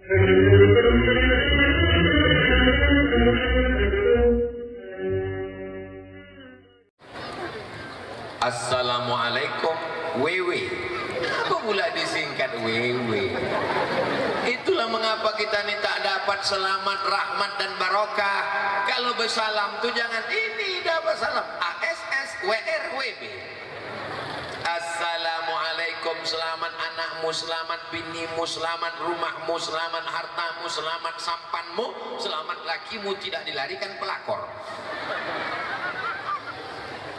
Assalamualaikum wewe. Apa pula disingkat wewe? Itulah mengapa kita ini tak dapat selamat, rahmat dan barokah. Kalau bersalam tuh jangan ini dapat salam ASS WR WB. Assalamualaikum, selamat anakmu, selamat binimu, selamat rumahmu, selamat hartamu, selamat sampanmu, selamat lakimu tidak dilarikan pelakor.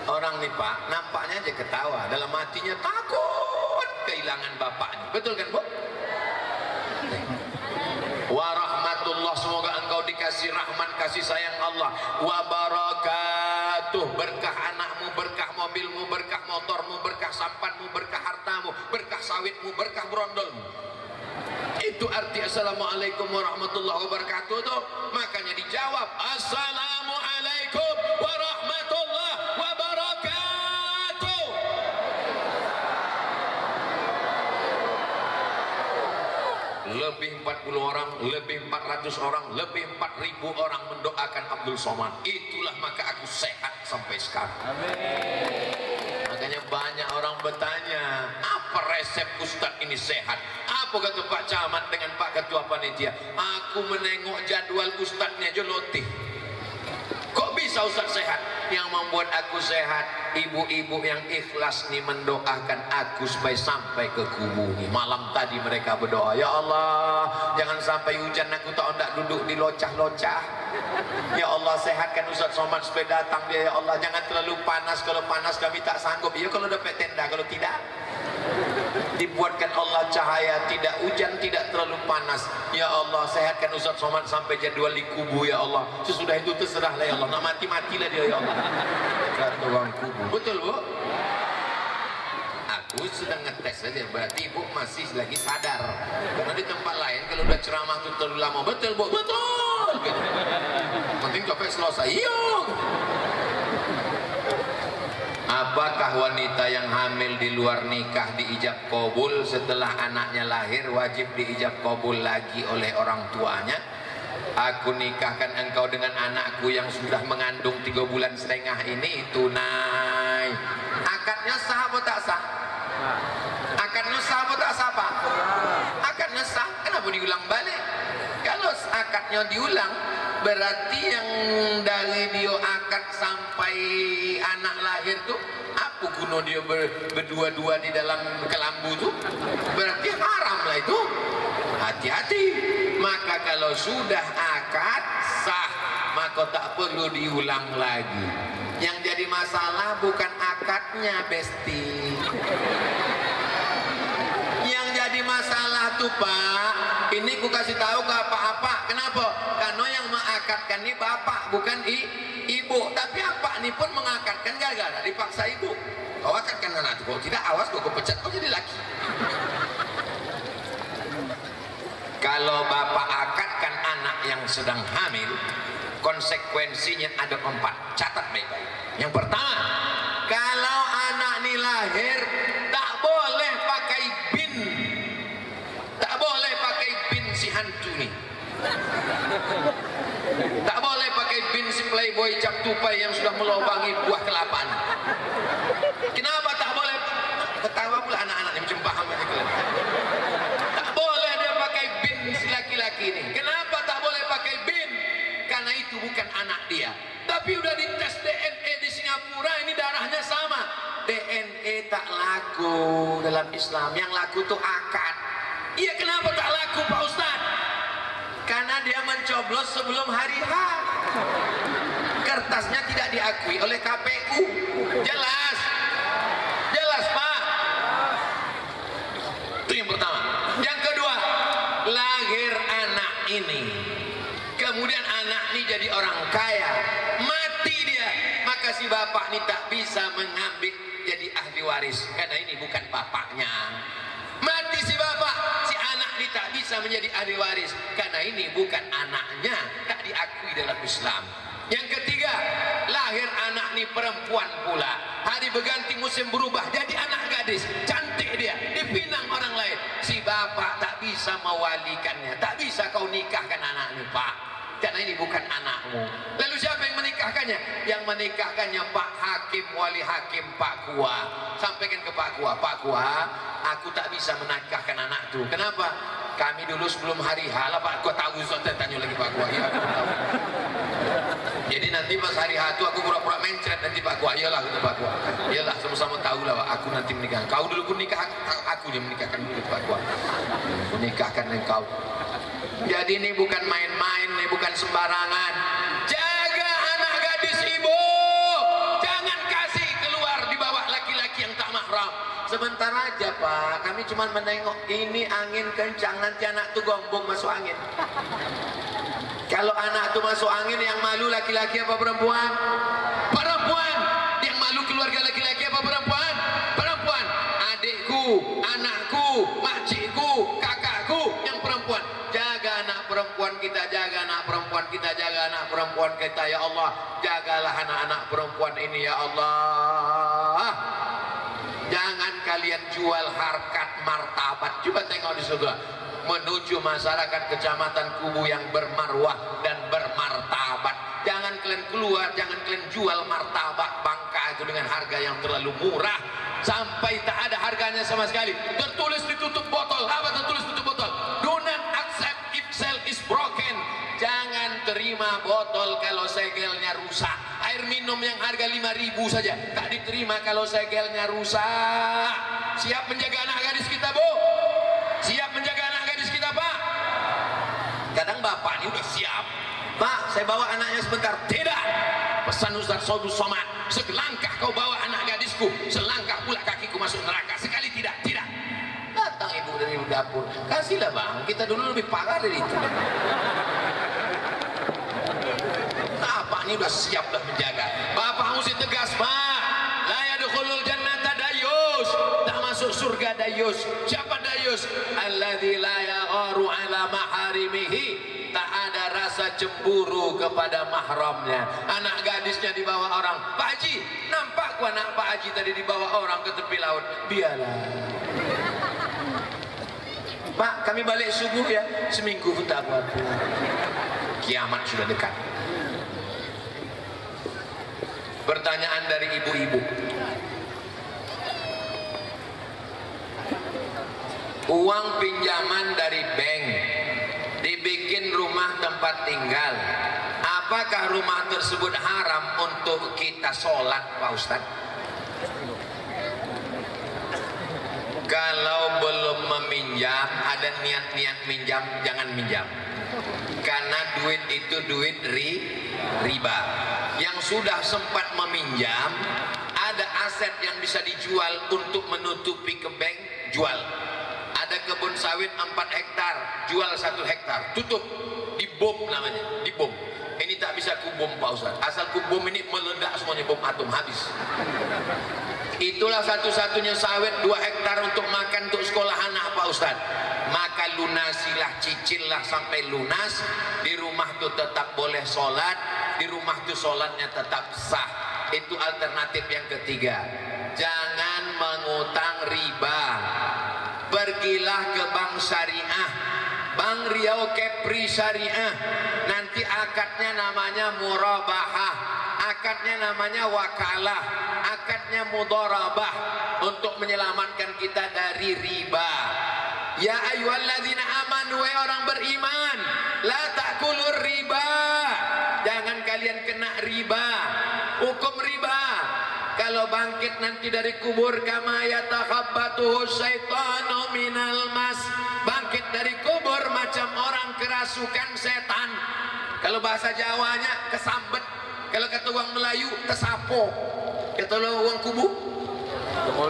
Orang nih Pak, nampaknya aja ketawa, dalam hatinya takut kehilangan bapaknya. Betul kan Bu? Wa rahmatullah, semoga engkau dikasih rahmat kasih sayang Allah. Wa barakatuh, berkah anakmu, berkah mobilmu, berkah motormu, berkah sampanmu, berkah hartamu, berkah sawitmu, berkah brondolmu. Itu arti assalamualaikum warahmatullahi wabarakatuh tuh. Makanya dijawab assalamualaikum warahmatullahi wabarakatuh. Lebih 40 orang, lebih 400 orang, lebih 4.000 orang mendoakan Abdul Somad. Itulah maka aku sehat sampai sekarang. Amin. Makanya banyak orang bertanya, apa resep Ustadz ini sehat? Apa kata Pak Camat dengan Pak Ketua Panitia? Aku menengok jadwal Ustadznya aja lotih. Kok bisa Ustadz sehat? Yang membuat aku sehat, ibu-ibu yang ikhlas nih mendoakan aku supaya sampai ke kubu nih. Malam tadi mereka berdoa, ya Allah, jangan sampai hujan aku tak hendak duduk di locah-locah. Ya Allah, sehatkan Ustadz Somad supaya datang dia. Ya Allah, jangan terlalu panas. Kalau panas kami tak sanggup. Ya kalau dapat tenda, kalau tidak dibuatkan Allah cahaya, tidak hujan, tidak terlalu panas. Ya Allah, sehatkan Ustadz Somad sampai jadwal di kubu. Ya Allah, sesudah itu terserahlah ya Allah, nak mati-matilah dia ya Allah. Kata orang kubu. Betul Bu? Aku sedang ngetes saja, berarti Ibu masih lagi sadar. Karena di tempat lain kalau udah ceramah itu terlalu lama. Betul Bu? Betul gitu. Penting capek selesai. Iya. Apakah wanita yang hamil di luar nikah diijab kabul setelah anaknya lahir wajib diijab kabul lagi oleh orang tuanya? Aku nikahkan engkau dengan anakku yang sudah mengandung 3 bulan setengah ini tunai. Akadnya sah atau tak sah? Akadnya sah atau tak sah Pak? Akadnya sah, kenapa diulang balik? Kalau akadnya diulang, berarti yang dari dia akad sampai anak lahir tuh apa guna dia berdua-dua di dalam kelambu tuh? Berarti haram lah itu. Hati-hati. Maka kalau sudah akad sah, maka tak perlu diulang lagi. Yang jadi masalah bukan akadnya, Besti. Yang jadi masalah tuh Pak, ini ku kasih tahu ke apa-apa. Kenapa? Karena yang mengakadkan ini bapak, bukan ibu. Tapi apa ini pun mengakadkan gara-gara dipaksa ibu. Kau akadkan anak itu, kalau tidak awas kau pecat, kau jadi laki. Kalau bapak akadkan anak yang sedang hamil, konsekuensinya ada 4. Catat baik-baik. Yang pertama, kalau anak ini lahir tak boleh pakai bin. Tak boleh pakai bin si hantu nih. Tak boleh pakai bin si playboy cap tupai yang sudah melobangi buah kelapaan. Kenapa tak boleh? Ketawa pula anak-anak yang macam paham aja kalian. Tak boleh dia pakai bin si laki-laki ini. Kenapa tak boleh pakai bin? Karena itu bukan anak dia. Tapi udah dites DNA di Singapura, ini darahnya sama. DNA tak laku dalam Islam. Yang laku tuh akad. Iya, kenapa tak laku Pak Ustadz? Karena dia mencoblos sebelum hari H. Kertasnya tidak diakui oleh KPU. Jelas? Jelas Pak? Itu yang pertama. Yang kedua, lahir anak ini, kemudian anak ini jadi orang kaya, mati dia, maka si bapak ini tak bisa mengambil jadi ahli waris karena ini bukan bapaknya. Mati si bapak, si anak ini tak bisa menjadi ahli waris karena ini bukan anaknya, tak diakui dalam Islam. Yang ketiga, lahir anak ini perempuan pula, hari berganti musim berubah jadi anak gadis, cantik dia, dipinang orang lain, si bapak tak bisa bisa mewalikannya. Tak bisa kau nikahkan anakmu, Pak, karena ini bukan anakmu. Lalu siapa yang menikahkannya? Yang menikahkannya Pak Hakim, wali hakim Pak Kua. Sampaikan ke Pak Kua, Pak Kua, aku tak bisa menikahkan anakku. Kenapa? Kami dulu sebelum hari H lah Pak Kua tahu. Saya tanya lagi Pak Kua, ya aku tahu. Jadi nanti pas hari H itu aku pura-pura mencret nanti Pak Kua. Iyalah kata Pak Kua. Iyalah sama-sama tahu lah Pak, aku nanti menikah. Kau dulu pun nikah, aku yang menikahkan dulu Pak Kua. Menikahkan engkau. Jadi ini bukan main-main, ini bukan sembarangan. Jaga anak gadis ibu, jangan kasih keluar di bawah laki-laki yang tak mahram. Sebentar aja Pak, kami cuma menengok, ini angin kencang, nanti anak tuh gombong masuk angin. Kalau anak tuh masuk angin, yang malu laki-laki apa perempuan? Perempuan. Yang malu keluarga laki-laki apa perempuan? Perempuan. Adikku, anakku, makcikku, kakakku yang perempuan. Jaga anak perempuan kita, jaga anak perempuan kita, jaga anak perempuan kita ya Allah. Jagalah anak-anak perempuan ini ya Allah. Jangan kalian jual harkat martabat. Coba tengok di surga, menuju masyarakat kecamatan Kubu yang bermarwah dan bermartabat. Jangan kalian keluar, jangan kalian jual martabat bangka itu dengan harga yang terlalu murah sampai tak ada harganya sama sekali. Tertulis ditutup botol. Apa tertulis tutup botol? Do not accept if cell is broken. Jangan terima botol kalau segelnya rusak. Air minum yang harga 5.000 saja tak diterima kalau segelnya rusak. Siap menjaga anak gadis kita, Bu? Siap menjaga anak gadis kita, Pak? Kadang bapak ini udah siap, Pak, saya bawa anaknya sebentar. Tidak. Pesan Ustaz Saudul Somad, selangkah kau bawa anak gadisku, selangkah pula kakiku masuk neraka. Sekali tidak, tidak. Datang ibu dari dapur, kasihlah Bang, kita dulu lebih parah dari itu. Bapak ini udah siap dah menjaga. Bapak mesti tegas, Pak. La yadkhulul jannata dayus. Tak masuk surga dayus. Siapa dayus? Alladzi la yagharu ala maharimihi. Tak ada rasa cemburu kepada mahramnya. Anak gadisnya dibawa orang. Pak Haji, nampak ku anak Pak Haji tadi dibawa orang ke tepi laut. Biarlah. Pak, kami balik subuh ya. Seminggu pun tak apa-apa. Kiamat sudah dekat. Pertanyaan dari ibu-ibu. Uang pinjaman dari bank dibikin rumah tempat tinggal. Apakah rumah tersebut haram untuk kita sholat, Pak Ustadz? Kalau belum meminjam, ada niat-niat minjam, jangan minjam. Karena duit itu duit riba. Yang sudah sempat meminjam, ada aset yang bisa dijual untuk menutupi ke bank, jual. Ada kebun sawit 4 hektar, jual 1 hektar, tutup, dibom namanya, dibom. Ini tak bisa kubom Pak Ustaz. Asal kubom ini meledak semuanya, bom atom, habis. Itulah satu-satunya sawit 2 hektar untuk makan untuk sekolah anak Pak Ustaz. Maka lunasilah, cicillah sampai lunas. Di rumah tuh tetap boleh sholat, di rumah tuh sholatnya tetap sah. Itu alternatif yang ketiga. Jangan mengutang riba. Pergilah ke bank syariah, Bank Riau Kepri Syariah. Nanti akadnya namanya murabahah, akadnya namanya wakalah, akadnya mudharabah, untuk menyelamatkan kita dari riba. Ya ayyuhalladzina amanu, wahai orang beriman, la ta'kulur riba. Jangan kalian kena riba. Hukum riba, kalau bangkit nanti dari kubur, kama yatakhabbatuhu syaitanu minal mas. Bangkit dari kubur macam orang kerasukan setan. Kalau bahasa Jawanya kesambet. Kalau kata orang Melayu tesapo. Kata orang kubu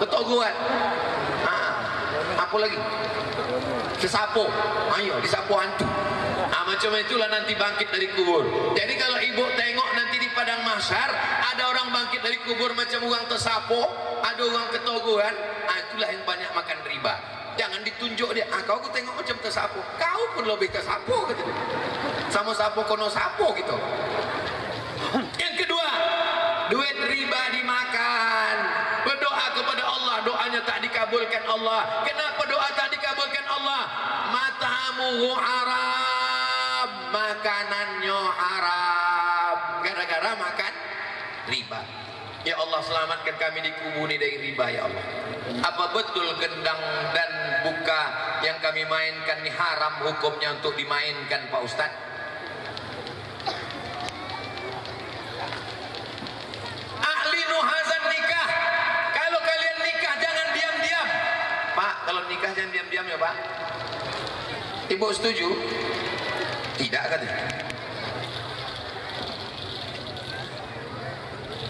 ketoguan. Apa lagi? Sesapo. Ayo disapo hantu. Macam itulah nanti bangkit dari kubur. Jadi kalau ibu tengok nanti di padang mahsyar ada orang bangkit dari kubur macam orang tersapo, ada orang ketoguhan, itulah yang banyak makan riba. Jangan ditunjuk dia, kau aku tengok macam tersapo, kau pun lebih tersapo gitu. Sama sapo kono sapo gitu. Yang kedua, duit riba dimakan. Berdoa kepada Allah, doanya tak dikabulkan Allah. Kenapa doa tak dikabulkan Allah? Mata ta'amuhu haram, makanannya haram gara-gara makan riba. Ya Allah, selamatkan kami di kubur ini dari riba ya Allah. Apa betul gendang dan buka yang kami mainkan ini haram hukumnya untuk dimainkan Pak Ustadz? A'linu hazan nikah. Kalau kalian nikah jangan diam-diam. Pak, kalau nikah jangan diam-diam ya Pak. Ibu setuju? Tidak katanya.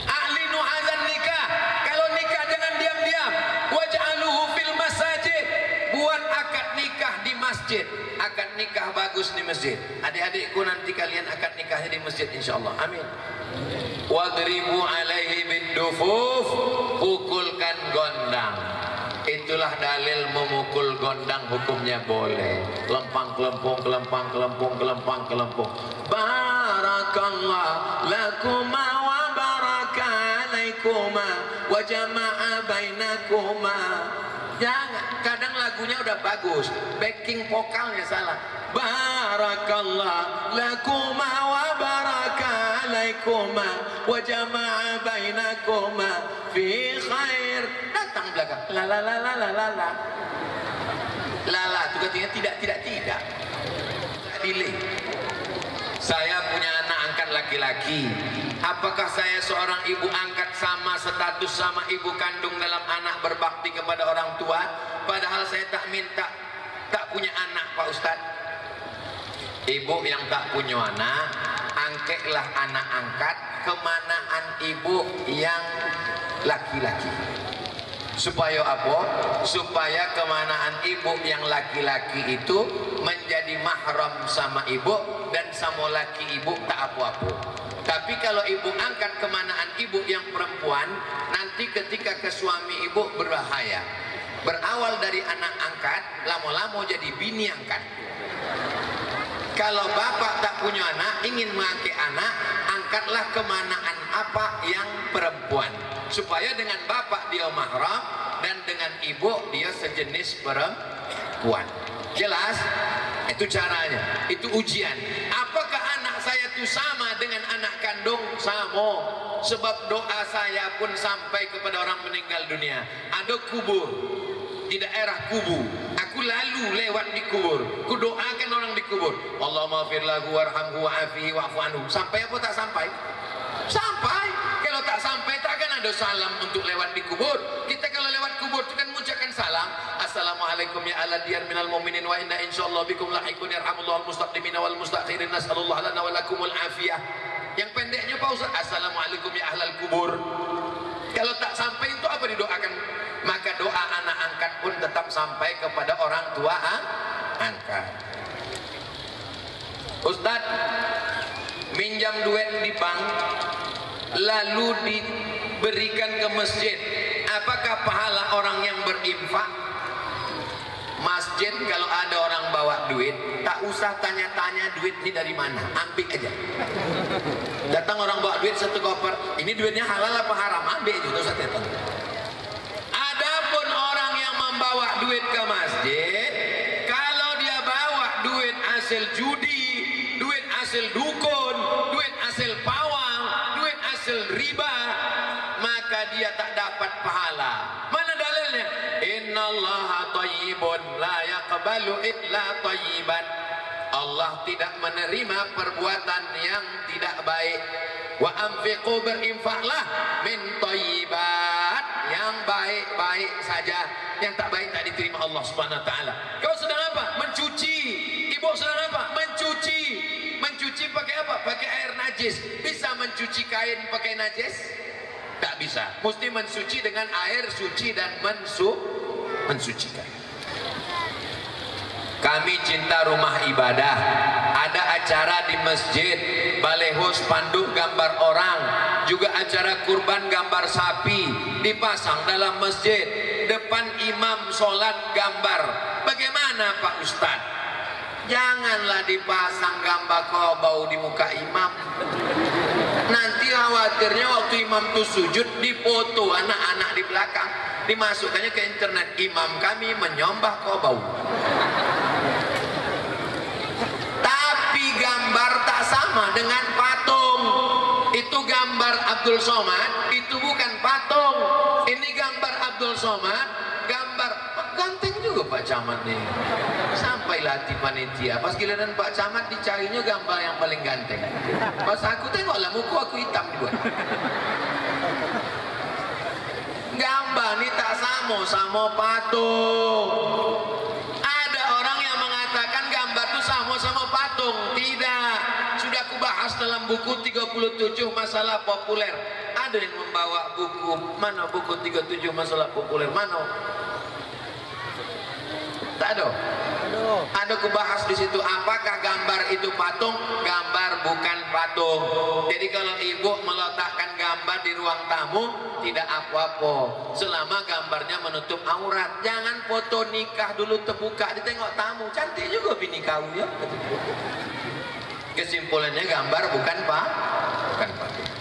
A'linu hazan nikah. Kalau nikah jangan diam-diam. Waj'aluhu fil masajid. Buat akad nikah di masjid. Akad nikah bagus di masjid. Adik-adikku nanti kalian akad nikahnya di masjid insyaallah. Amin. Wadribu alaihi bidufuf. Pukulkan gondang. Itulah dalil memukul gondang hukumnya boleh. Kelempang kelempung, kelempang kelempung, kelempang kelempung. Barakallah lakuma wa baraka alaikuma wa jama'a bainakuma. Jangan, kadang lagunya udah bagus, backing vokalnya salah. Barakallah lakuma wa baraka alaikuma wa jama'a bainakuma fi khair. Datang belakang la la la la la la la la la, itu katanya tidak delay. Saya punya anak angkat laki-laki. Apakah saya seorang ibu angkat sama status sama ibu kandung dalam anak berbakti kepada orang tua? Padahal saya tak punya anak Pak Ustadz. Ibu yang tak punya anak, angkatlah anak angkat kemanaan ibu yang laki-laki. Supaya apa? Supaya kemanaan ibu yang laki-laki itu menjadi mahram sama ibu dan sama laki ibu tak apa-apa. Tapi kalau ibu angkat kemanaan ibu yang perempuan, nanti ketika ke suami ibu berbahaya. Berawal dari anak angkat, lama-lama jadi bini angkat. Kalau bapak tak punya anak, ingin mengangkat anak, angkatlah kemanaan apa yang perempuan. Supaya dengan bapak dia mahram dan dengan ibu dia sejenis perempuan. Jelas? Itu caranya. Itu ujian. Apakah anak saya itu sama dengan anak kandung? Sama. Sebab doa saya pun sampai kepada orang meninggal dunia. Ada kubur di daerah kubu. Aku lalu lewat di kubur. Ku doakan orang di kubur. Allahumma fir lahu warhamhu wa'afihi wa'fu anhu. Sampai apa tak sampai? Sampai. Kalau tak sampai takkan ada salam untuk lewat di kubur. Kita kalau lewat kubur itu kan mengucapkan salam. Assalamualaikum ya ala diyar minal mu'minin wa inna insyaallah bikum lahiqun yarhamullahu al-mustaqdimina wal mustakhirin nas'alullah lana wa lakumul afiyah. Yang pendeknya Pak Ustaz, assalamualaikum ya ahlal kubur. Kalau tak sampai itu apa didoakan? Maka doa anak angkat pun tetap sampai kepada orang tua angkat. Ustaz, minjam duit di bank lalu diberikan ke masjid, apakah pahala orang yang berinfak? Masjid kalau ada orang bawa duit, tak usah tanya-tanya duit ini dari mana, ambil aja. Datang orang bawa duit satu koper, ini duitnya halal apa haram, ambil aja, tak usah tanya. Adapun orang yang membawa duit ke masjid, kalau dia bawa duit hasil judi, duit hasil dukun, duit hasil pawang, duit hasil riba, maka dia tak dapat pahala. Mana dalilnya? Innallaha thayyibun la yaqbalu illa thayyiban. Allah tidak menerima perbuatan yang tidak baik. Wa anfiqu, berinfaklah, min thayyibat, yang baik-baik saja, yang tak baik tak diterima Allah Subhanahu wa taala. Kau sedang apa? Mencuci. Ibu sedang apa? Mencuci. Mencuci pakai apa? Pakai air najis. Bisa mencuci kain pakai najis? Tak bisa. Mesti mensuci dengan air suci dan mensucikan. Kami cinta rumah ibadah. Ada acara di masjid, baleho spanduk gambar orang, juga acara kurban gambar sapi dipasang dalam masjid. Depan imam sholat gambar. Bagaimana Pak Ustadz? Janganlah dipasang gambar kobau di muka imam. Nanti khawatirnya waktu imam itu sujud dipoto anak-anak di belakang, dimasukkannya ke internet, imam kami menyembah kobau. dengan patung. Itu gambar Abdul Somad, itu bukan patung. Ini gambar Abdul Somad, gambar ganteng juga Pak Camat nih. Sampailah hati panitia, pas giliran Pak Camat dicarinya gambar yang paling ganteng. Pas aku tengoklah muka aku hitam juga. Gambar ini tak sama patung. Ada orang yang mengatakan gambar itu sama patung. Tidak. Sudah aku bahas dalam buku 37 masalah populer. Ada yang membawa buku, mana buku 37 masalah populer, mana? Tak ada. Ada aku bahas di situ apakah gambar itu patung? Gambar bukan patung. Jadi kalau ibu meletakkan gambar di ruang tamu tidak apa-apa selama gambarnya menutup aurat. Jangan foto nikah dulu terbuka ditengok tamu. Cantik juga bini kau ya. Kesimpulannya gambar bukan patung.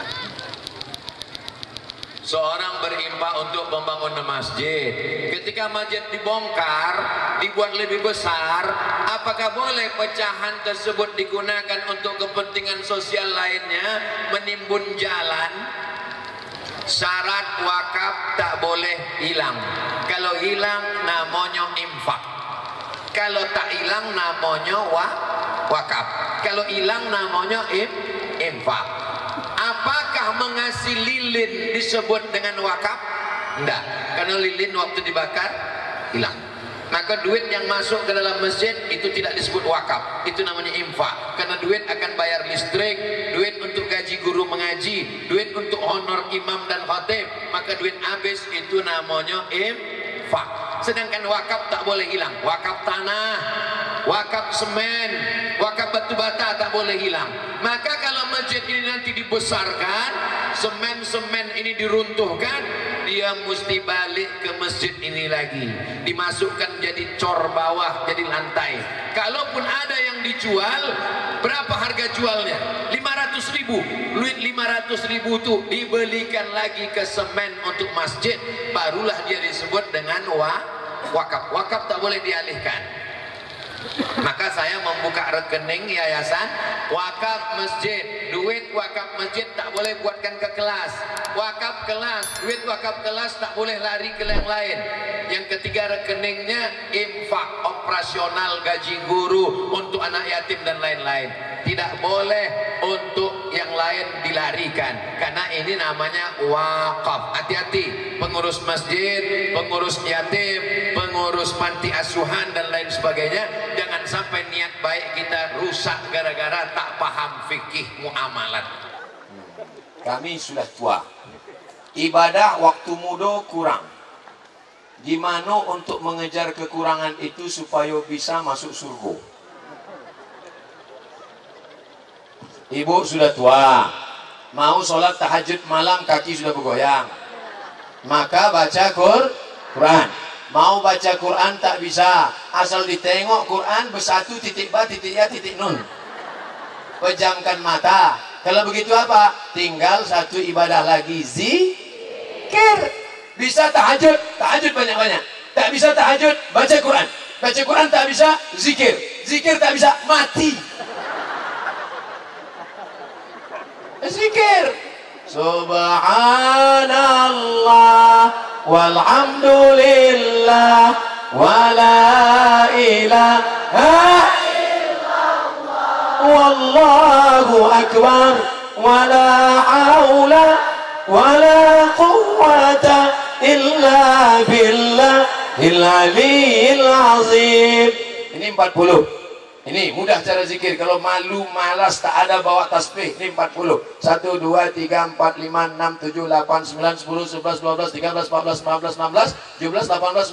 Seorang berimpak untuk membangun masjid. Ketika masjid dibongkar, dibuat lebih besar, apakah boleh pecahan tersebut digunakan untuk kepentingan sosial lainnya, menimbun jalan? Syarat wakaf tak boleh hilang. Kalau hilang namanya infak. Kalau tak hilang namanya wakaf. Kalau hilang namanya infak. Apakah mengasih lilin disebut dengan wakaf? Tidak, karena lilin waktu dibakar hilang. Maka duit yang masuk ke dalam masjid itu tidak disebut wakaf, itu namanya infak. Karena duit akan bayar listrik, duit untuk gaji guru mengaji, duit untuk honor imam dan khatib. Maka duit habis itu namanya infak. Sedangkan wakaf tak boleh hilang. Wakaf tanah, wakaf semen, wakaf batu bata tak boleh hilang. Maka kalau masjid ini nanti dibesarkan, semen-semen ini diruntuhkan, dia mesti balik ke masjid ini lagi, dimasukkan jadi cor bawah, jadi lantai. Kalaupun ada yang dijual, berapa harga jualnya? 500.000. Duit 500.000 itu dibelikan lagi ke semen untuk masjid, barulah dia disebut dengan wakaf. Wakaf tak boleh dialihkan. Maka saya membuka rekening yayasan wakaf masjid. Duit wakaf masjid tak boleh buatkan ke kelas. Wakaf kelas, duit wakaf kelas tak boleh lari ke yang lain. Yang ketiga rekeningnya infak operasional gaji guru untuk anak yatim dan lain-lain. Tidak boleh untuk yang lain dilarikan, karena ini namanya wakaf. Hati-hati pengurus masjid, pengurus yatim, pengurus panti asuhan dan lain sebagainya. Jangan sampai niat baik kita rusak gara-gara tak paham fikih muamalat. Kami sudah tua, ibadah waktu muda kurang. Gimana untuk mengejar kekurangan itu supaya bisa masuk surga? Ibu sudah tua, mau sholat tahajud malam kaki sudah bergoyang, maka baca Quran. Mau baca Quran tak bisa, asal ditengok Quran bersatu titik ba titik ya titik nun. Pejamkan mata. Kalau begitu apa? Tinggal satu ibadah lagi, zikir. Bisa tahajud, tahajud banyak-banyak. Tak bisa tahajud, baca Quran. Baca Quran tak bisa, zikir. Zikir tak bisa, mati. Zikir. Subhanallah walhamdulillah wala ilaha illallah wallahu akbar wala haula wala quwwata illa billahil aliyyil azim. Ini 40. Ini mudah cara zikir. Kalau malu, malas, tak ada bawa tasbih. Ini 40. 1, 2, 3, 4, 5, 6, 7, 8, 9, 10, 11, 12, 13, 14, 15,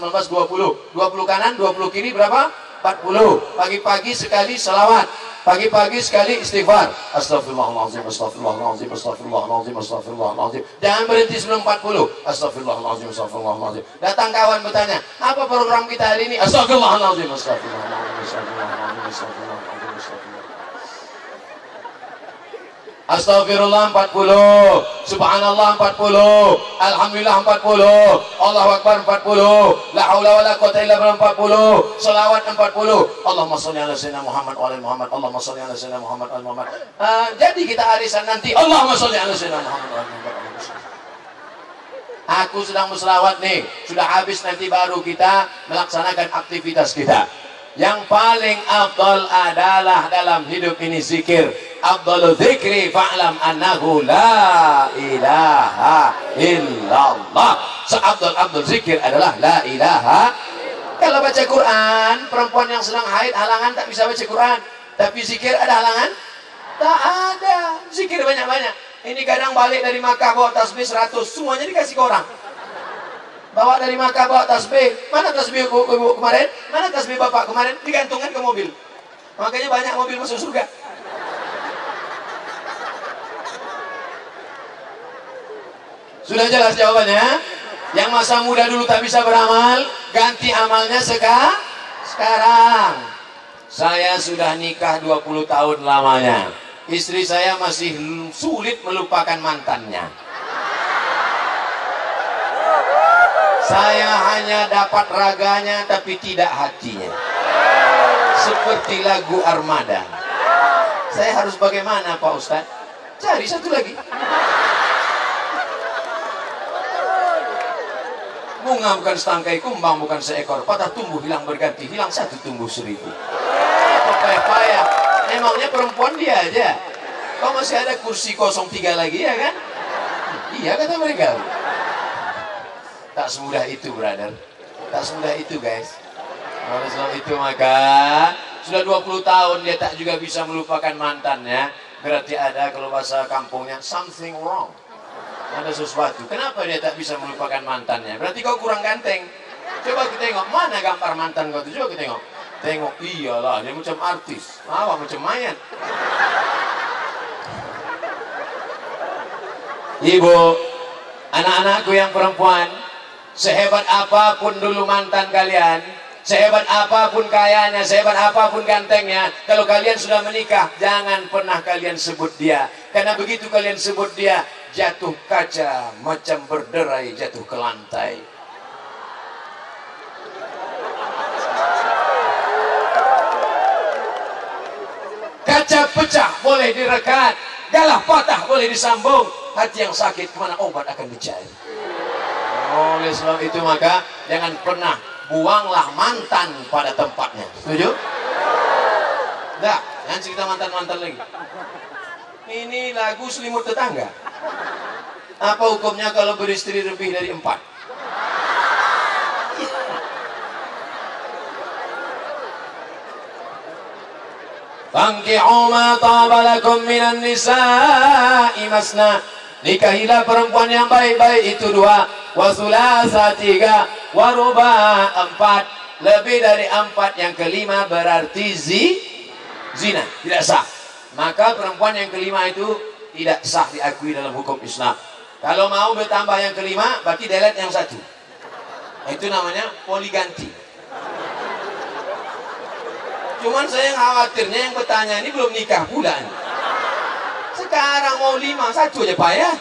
16, 20. 20 kanan, 20 kiri berapa? 40. Pagi-pagi sekali salawat. Pagi-pagi sekali istighfar. Astagfirullahaladzim, astagfirullahaladzim, astagfirullahaladzim, astagfirullahaladzim. Jangan berhenti sebelum 40. Astagfirullahaladzim, astagfirullahaladzim. Datang kawan bertanya, apa program kita hari ini? Astagfirullahaladzim, astagfirullahaladzim, astagfirullahaladzim, astagfirullahaladzim, astagfirullahaladzim. Astagfirullah 40, Subhanallah 40, Alhamdulillah 40, Allahu Akbar 40, La haula wala quwata illa billah 40, Salawat 40, Allahumma sholli ala sayyidina Muhammad wa ala Muhammad, Allahumma sholli ala sayyidina Muhammad wa ala Muhammad. Jadi kita arisan nanti Allahumma sholli ala sayyidina Muhammad wa ala Muhammad. Aku sedang berselawat nih, sudah habis, nanti baru kita melaksanakan aktivitas kita. Yang paling afdal adalah dalam hidup ini zikir. Afdalu dzikri fa'lam annahu la ilaha illallah. Seabdal zikir adalah la ilaha. Kalau baca Quran, perempuan yang sedang haid halangan tak bisa baca Quran. Tapi zikir ada halangan? Tak ada. Zikir banyak-banyak. Ini kadang balik dari Makkah bawa tasbih 100, semuanya dikasih ke orang. Bawa dari Makkah bawa tasbih. Mana tasbih ibu kemarin? Mana tasbih bapak kemarin? Digantungkan ke mobil. Makanya banyak mobil masuk surga. Sudah jelas jawabannya? Yang masa muda dulu tak bisa beramal, ganti amalnya sekarang. Saya sudah nikah 20 tahun lamanya. Istri saya masih sulit melupakan mantannya. Saya hanya dapat raganya tapi tidak hatinya. Seperti lagu Armada. Saya harus bagaimana Pak Ustadz? Cari satu lagi. Bunga bukan setangkai kumbang, bukan seekor. Patah tumbuh hilang berganti, hilang satu tumbuh 1000. Apa payah-payah? Emangnya perempuan dia aja. Kok masih ada kursi 03 lagi ya kan? Iya kata mereka. Tak semudah itu brother. Tak semudah itu guys. Oleh sebab itu maka sudah 20 tahun dia tak juga bisa melupakan mantannya. Berarti ada, kalau bahasa kampungnya, something wrong. Ada sesuatu. Kenapa dia tak bisa melupakan mantannya? Berarti kau kurang ganteng. Coba kita tengok, mana gambar mantan kau itu? Coba kita tengok. Tengok, iyalah, dia macam artis. Awak macam mayat. Ibu, anak-anakku yang perempuan, sehebat apapun dulu mantan kalian, sehebat apapun kayanya, sehebat apapun gantengnya, kalau kalian sudah menikah, jangan pernah kalian sebut dia. Karena begitu kalian sebut dia, jatuh kaca macam berderai jatuh ke lantai. Kaca pecah boleh direkat, galah patah boleh disambung, hati yang sakit kemana obat akan dicari. Oleh sebab itu maka jangan pernah buanglah mantan pada tempatnya. Setuju? Dah, jangan cerita mantan-mantan lagi. Ini lagu Selimut Tetangga. Apa hukumnya kalau beristri lebih dari 4? Fankihu ma taba lakum minan nisa'i masna. Nikahilah perempuan yang baik-baik itu 2, wa thulatha 3, wa ruba 4. Lebih dari 4 yang kelima berarti zina, tidak sah. Maka perempuan yang kelima itu tidak sah diakui dalam hukum Islam. Kalau mau bertambah yang kelima, berarti delete yang 1. Itu namanya poliganti. Cuman saya khawatirnya yang bertanya ini belum nikah pula nih. Sekarang mau 5, 1 aja payah.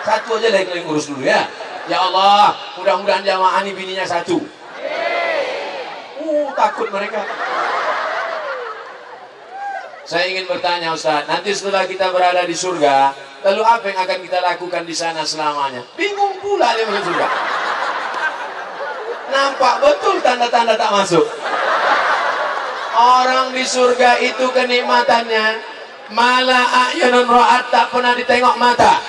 1 aja lah yang urus dulu ya. Ya Allah, mudah-mudahan jamaah ini bininya 1. Takut mereka. Saya ingin bertanya Ustaz, nanti setelah kita berada di surga, lalu apa yang akan kita lakukan di sana selamanya? Bingung pula dia masuk surga. Nampak betul tanda-tanda tak masuk. Orang di surga itu kenikmatannya, mala a'yunun ra'at, tak pernah ditengok mata,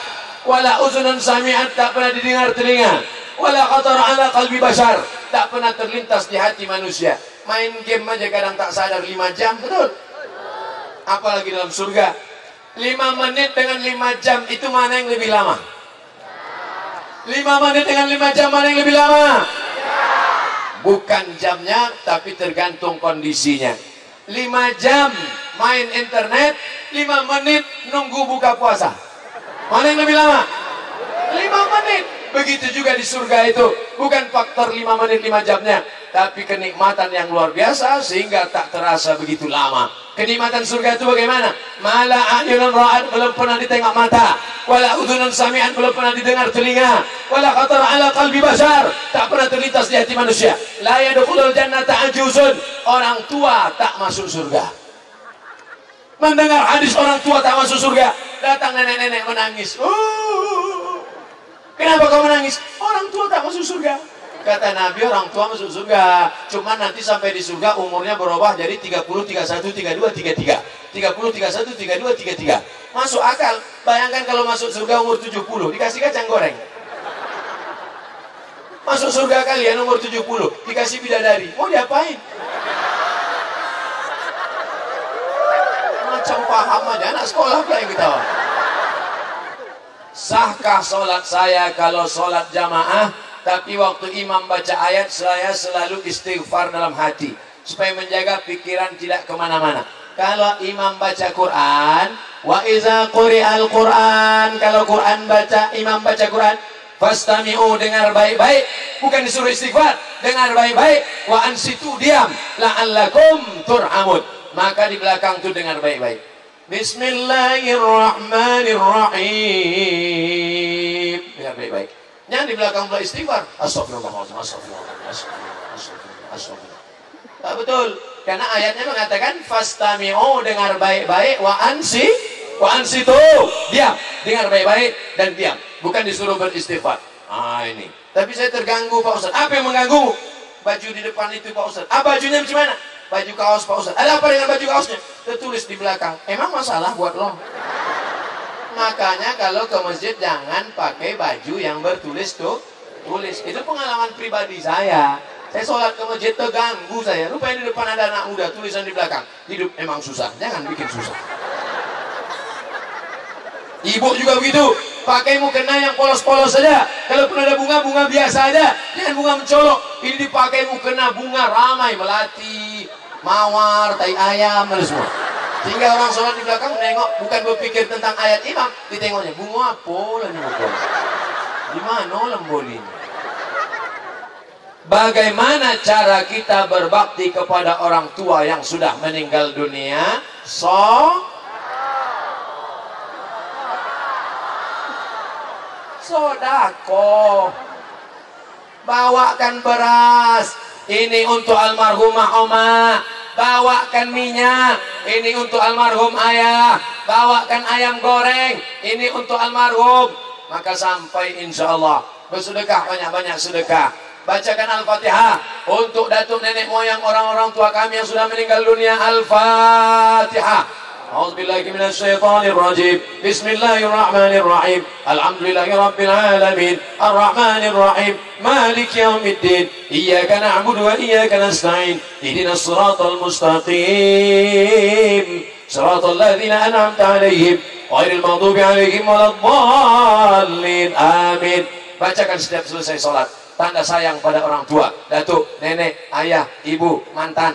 wala uzunun sami'at, tak pernah didengar telinga, wala khatara ala qalbi bashar, tak pernah terlintas di hati manusia. Main game aja kadang tak sadar 5 jam, betul? Apalagi dalam surga 5 menit dengan 5 jam, itu mana yang lebih lama? 5 menit dengan 5 jam mana yang lebih lama? Bukan jamnya, tapi tergantung kondisinya. 5 jam main internet, 5 menit nunggu buka puasa. Mana yang lebih lama? 5 menit. Begitu juga di surga itu. Bukan faktor 5 menit 5 jamnya, tapi kenikmatan yang luar biasa sehingga tak terasa begitu lama. Kenikmatan surga itu bagaimana? Mala a'yunun ra'at, belum pernah ditengok mata, wala udhunun sami'an, belum pernah didengar telinga, wala khatar ala qalbi bashar, tak pernah terlintas di hati manusia. La yadkhulul jannata ajuzun, orang tua tak masuk surga. Mendengar hadis orang tua tak masuk surga, datang nenek-nenek menangis. Kenapa kau menangis? Orang tua tak masuk surga. Kata Nabi, orang tua masuk surga. Cuma nanti sampai di surga umurnya berubah jadi 30, 31, 32, 33. 30, 31, 32, 33. Masuk akal. Bayangkan kalau masuk surga umur 70, dikasih kacang goreng. Masuk surga kalian umur 70, dikasih bidadari. Mau diapain? Macam paham aja, anak sekolah pula yang ketawa. Sahkah sholat saya kalau sholat jamaah? Tapi waktu imam baca ayat, saya selalu istighfar dalam hati supaya menjaga pikiran tidak kemana-mana. Kalau imam baca Quran, wa iza quri'al Quran, kalau Quran baca, imam baca Quran, fastami'u, dengar baik-baik, bukan disuruh istighfar, dengar baik-baik, wa ansitu, diam, la'allakum turhamun, maka di belakang tuh dengar baik-baik. Bismillahirrahmanirrahim, dengar baik-baik. Jangan di belakang pula istighfar. Astagfirullahaladzim, astagfirullah. Tak betul. Karena ayatnya mengatakan fastami'u, dengar baik-baik, wa ansitu, diam, dengar baik-baik dan diam. Bukan disuruh beristighfar. Ini. Tapi saya terganggu Pak Ustaz. Apa yang mengganggu? Baju di depan itu Pak Ustaz. Bajunya macam mana? Baju kaos Pak Ustaz. Ada apa dengan baju kaosnya? Tertulis di belakang. Emang masalah buat lo? Makanya kalau ke masjid jangan pakai baju yang bertulis tulis. Itu pengalaman pribadi saya. Saya sholat ke masjid terganggu saya. Rupanya di depan ada anak muda, tulisan di belakang. Hidup emang susah, jangan bikin susah. Ibu juga begitu. Pakai mukena yang polos-polos saja. Kalau pun ada bunga biasa aja. Jangan bunga mencolok. Ini dipakai mukena bunga ramai, melati, mawar, tai ayam, dan semua. Sehingga orang sholat di belakang menengok, bukan berpikir tentang ayat imam, ditengoknya bunga apa lah ni muka. Di mana lembolinya? Bagaimana cara kita berbakti kepada orang tua yang sudah meninggal dunia? Sodako. Bawakan beras, ini untuk almarhumah Oma. Bawakan minyak, ini untuk almarhum ayah. Bawakan ayam goreng, ini untuk almarhum. Maka sampai insya Allah bersedekah, banyak-banyak sedekah. Bacakan Al-Fatihah untuk datuk nenek moyang orang-orang tua kami yang sudah meninggal dunia. Al-Fatihah. A'udzubillahi minasyaitonir rajim. Bismillahirrahmanirrahim. Alhamdulillahirabbil alamin. Arrahmanir rahim. Maliki yaumiddin. Iyyaka na'budu wa iyyaka nasta'in. Ihdinas siratal mustaqim. Siratal ladzina an'amta 'alaihim ghairil maghdubi 'alaihim waladdallin. Amin. Bacakan setiap selesai salat. Tanda sayang pada orang tua, datuk, nenek, ayah, ibu, mantan.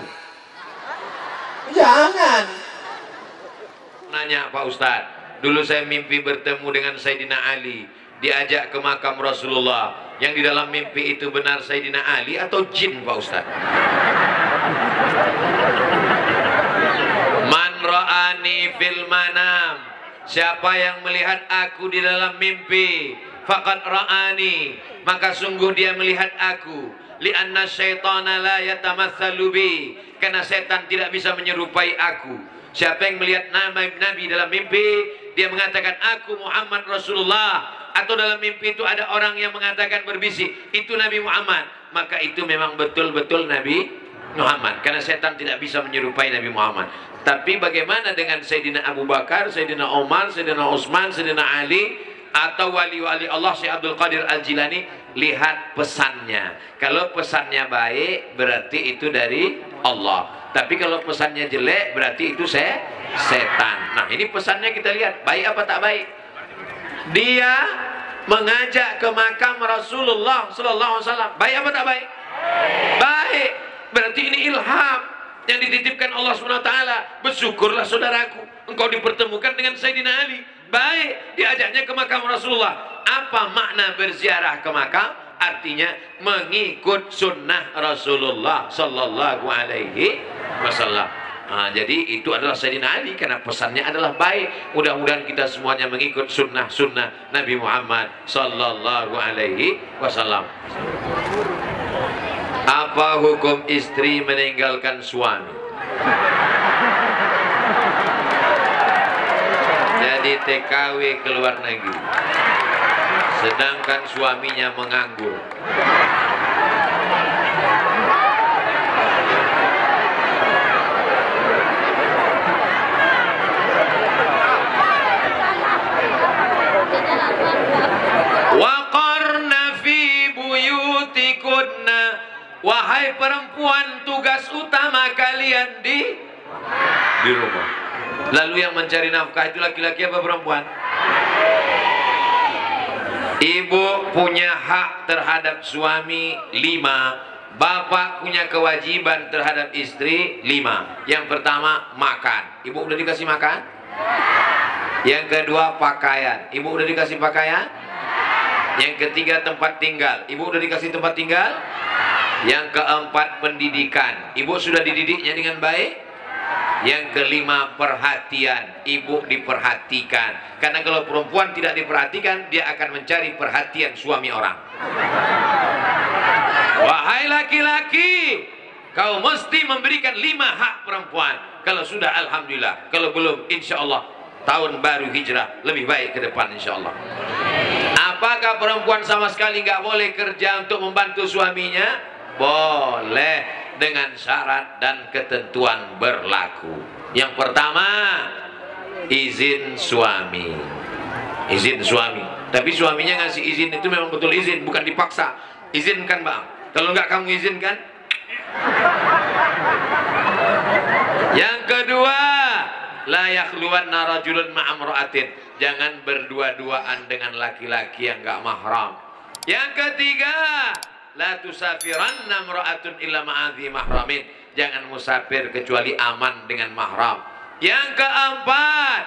Jangan. Nanya Pak Ustadz, dulu saya mimpi bertemu dengan Sayyidina Ali, diajak ke makam Rasulullah. Yang di dalam mimpi itu benar Sayyidina Ali atau jin Pak Ustadz? Man ra'ani fil manam, siapa yang melihat aku di dalam mimpi, faqad ra'ani, maka sungguh dia melihat aku. Li'anna syaitana la yatamatsalu bi, karena setan tidak bisa menyerupai aku. Siapa yang melihat Nabi dalam mimpi, dia mengatakan aku Muhammad Rasulullah, atau dalam mimpi itu ada orang yang mengatakan berbisik itu Nabi Muhammad, maka itu memang betul-betul Nabi Muhammad, karena setan tidak bisa menyerupai Nabi Muhammad. Tapi bagaimana dengan Sayyidina Abu Bakar, Sayyidina Umar, Sayyidina Utsman, Sayyidina Ali, atau wali-wali Allah Syekh Abdul Qadir Al-Jilani? Lihat pesannya. Kalau pesannya baik berarti itu dari Allah, tapi kalau pesannya jelek berarti itu setan. Nah, ini pesannya kita lihat baik apa tak baik. Dia mengajak ke makam Rasulullah sallallahu alaihi wasallam, baik apa tak baik? Baik. Berarti ini ilham yang dititipkan Allah SWT. Bersyukurlah saudaraku, engkau dipertemukan dengan Sayyidina Ali. Baik, diajaknya ke makam Rasulullah. Apa makna berziarah ke makam? Artinya mengikut sunnah Rasulullah sallallahu alaihi wasallam. Nah, jadi itu adalah Sayyidina Ali karena pesannya adalah baik. Mudah-mudahan kita semuanya mengikut sunnah Nabi Muhammad sallallahu alaihi wasallam. Apa hukum istri meninggalkan suami? Jadi TKW ke luar negeri, sedangkan suaminya menganggur. Waqarna fi buyutikunna, wahai perempuan, tugas utama kalian di rumah. Lalu yang mencari nafkah itu laki-laki apa perempuan? Ibu punya hak terhadap suami 5, bapak punya kewajiban terhadap istri 5. Yang pertama makan, ibu udah dikasih makan. Yang kedua pakaian, ibu udah dikasih pakaian. Yang ketiga tempat tinggal, ibu udah dikasih tempat tinggal. Yang keempat pendidikan, ibu sudah dididiknya dengan baik. Yang kelima perhatian, ibu diperhatikan. Karena kalau perempuan tidak diperhatikan, dia akan mencari perhatian suami orang. Wahai laki-laki, kau mesti memberikan 5 hak perempuan. Kalau sudah alhamdulillah, kalau belum insya Allah tahun baru hijrah lebih baik ke depan insya Allah. Apakah perempuan sama sekali nggak boleh kerja untuk membantu suaminya? Boleh, dengan syarat dan ketentuan berlaku. Yang pertama, izin suami. Izin suami. Tapi suaminya ngasih izin itu memang betul izin, bukan dipaksa. Izinkan bang. Kalau nggak kamu izinkan. Yang kedua, la yakhluwanna rajulun ma'amra'atin. Jangan berdua-duaan dengan laki-laki yang nggak mahram. Yang ketiga, la tusafiranna imra'atun illa ma'adhi mahramin. Jangan musafir kecuali aman dengan mahram. Yang keempat,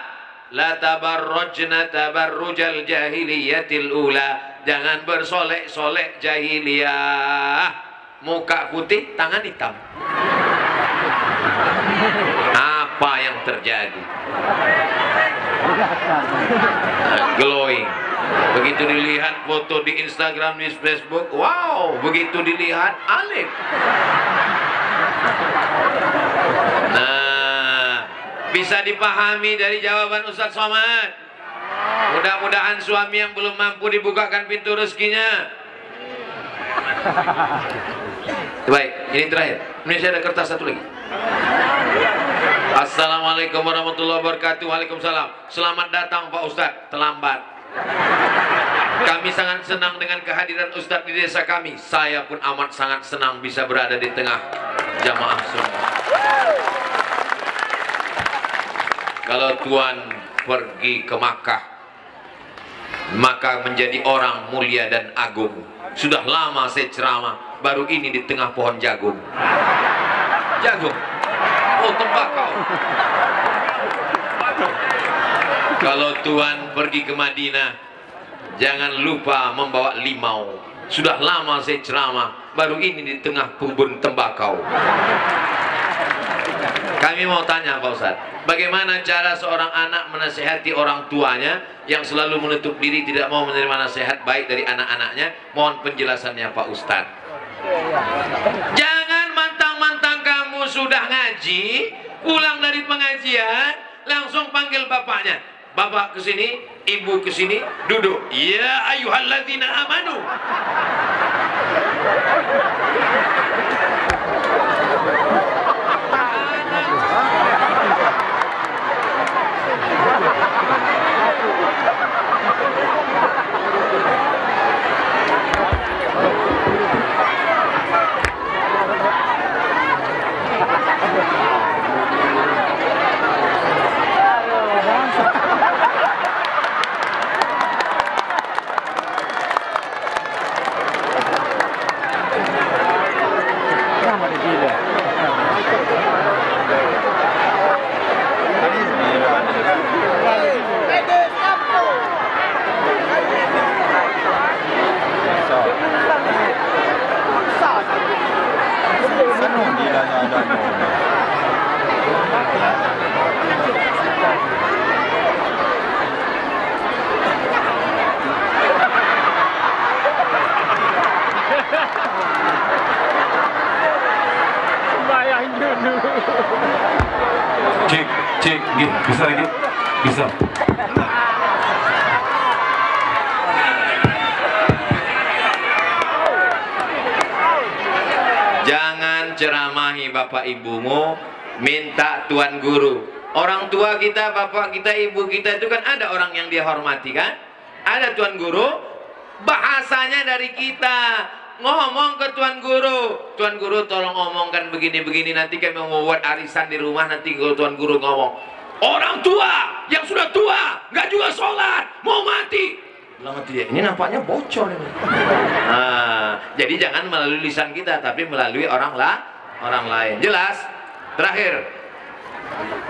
la tabarrujna tabarrujal jahiliyatil ula. Jangan bersolek-solek jahiliyah. Muka putih, tangan hitam. Apa yang terjadi? Glowing. Begitu dilihat foto di Instagram, di Facebook, wow. Begitu dilihat, alif. Nah, bisa dipahami dari jawaban Ustadz Somad. Mudah-mudahan suami yang belum mampu dibukakan pintu rezekinya. Baik, ini terakhir. Ini saya ada kertas satu lagi. Assalamualaikum warahmatullahi wabarakatuh. Waalaikumsalam. Selamat datang Pak Ustadz. Terlambat. Kami sangat senang dengan kehadiran Ustadz di desa kami. Saya pun amat sangat senang bisa berada di tengah jamaah semua. Kalau Tuhan pergi ke Makkah, maka menjadi orang mulia dan agung. Sudah lama saya ceramah, baru ini di tengah pohon jagung. Jagung. Oh, tembakau. Kalau Tuhan pergi ke Madinah, jangan lupa membawa limau. Sudah lama saya ceramah, baru ini di tengah kebun tembakau. Kami mau tanya Pak Ustadz, bagaimana cara seorang anak menasihati orang tuanya yang selalu menutup diri, tidak mau menerima nasihat baik dari anak-anaknya? Mohon penjelasannya Pak Ustadz. Jangan mantang-mantang kamu sudah ngaji, pulang dari pengajian, langsung panggil bapaknya. Bapak ke sini, ibu ke sini, duduk. Ya ayyuhalladzina amanu. Bisa lagi? Bisa. Jangan ceramahi bapak ibumu, minta tuan guru. Orang tua kita, bapak kita, ibu kita itu kan ada orang yang dia hormati kan? Ada tuan guru, bahasanya dari kita. Ngomong ke tuan guru tolong omongkan begini-begini, nanti kami mau buat arisan di rumah, nanti kalau tuan guru ngomong, orang tua yang sudah tua nggak juga sholat mau mati. Bilang dia, ini nampaknya bocor ini. Nah, jadi jangan melalui lisan kita, tapi melalui orang lain. Jelas? Terakhir,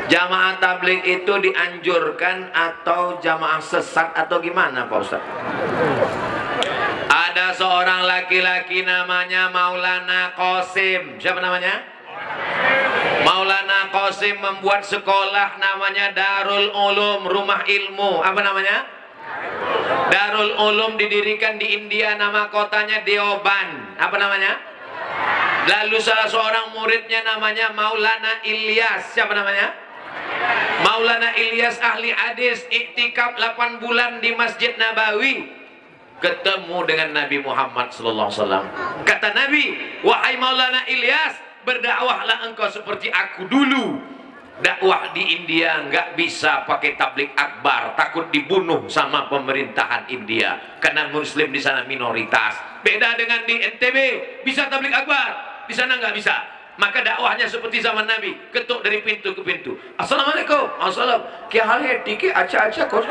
jamaah tabligh itu dianjurkan atau jamaah sesat atau gimana Pak Ustaz? Ada seorang laki-laki namanya Maulana Qasim. Siapa namanya? Maulana Qasim membuat sekolah namanya Darul Ulum, rumah ilmu. Apa namanya? Darul Ulum didirikan di India, nama kotanya Deoban. Apa namanya? Lalu salah seorang muridnya namanya Maulana Ilyas. Siapa namanya? Maulana Ilyas ahli hadis, iktikaf 8 bulan di Masjid Nabawi. Ketemu dengan Nabi Muhammad SAW. Kata Nabi, wahai Maulana Ilyas, berdakwahlah engkau seperti aku dulu. Dakwah di India nggak bisa pakai tabligh akbar, takut dibunuh sama pemerintahan India karena muslim di sana minoritas. Beda dengan di NTB, bisa tabligh akbar, di sana nggak bisa. Maka dakwahnya seperti zaman Nabi, ketuk dari pintu ke pintu. Assalamualaikum, assalam. Kya hal hai? ठीक है, अच्छा coach.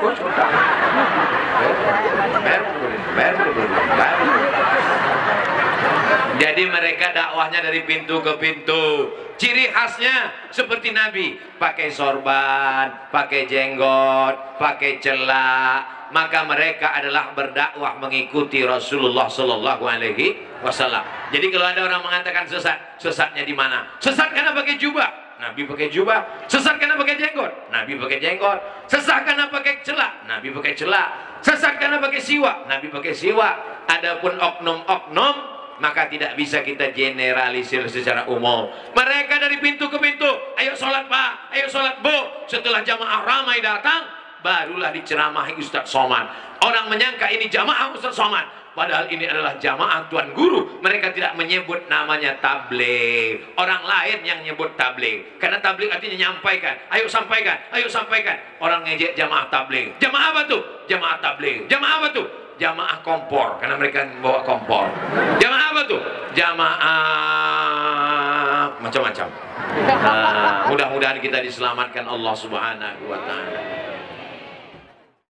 Jadi mereka dakwahnya dari pintu ke pintu. Ciri khasnya seperti Nabi, pakai sorban, pakai jenggot, pakai celak. Maka mereka adalah berdakwah mengikuti Rasulullah Sallallahu Alaihi Wasallam. Jadi kalau ada orang mengatakan sesat, sesatnya di mana? Sesat karena pakai jubah, Nabi pakai jubah. Sesat karena pakai jenggot, Nabi pakai jenggot. Sesat karena pakai celak, Nabi pakai celak. Sesat karena pakai siwak, Nabi pakai siwak. Adapun oknum-oknum, maka tidak bisa kita generalisir secara umum. Mereka dari pintu ke pintu, ayo sholat Pak, ayo sholat Bu. Setelah jamaah ramai datang, barulah diceramahi Ustaz Somad. Orang menyangka ini jamaah Ustaz Somad, padahal ini adalah jamaah Tuan Guru. Mereka tidak menyebut namanya tabligh. Orang lain yang nyebut tabligh, karena tabligh artinya nyampaikan. Ayo sampaikan, ayo sampaikan. Orang ngejek jamaah tabligh. Jamaah apa tuh? Jamaah tabligh. Jamaah apa tuh? Jamaah kompor, karena mereka bawa kompor. Jamaah apa tuh? Jamaah macam-macam. Mudah-mudahan kita diselamatkan Allah Subhanahu wa Ta'ala.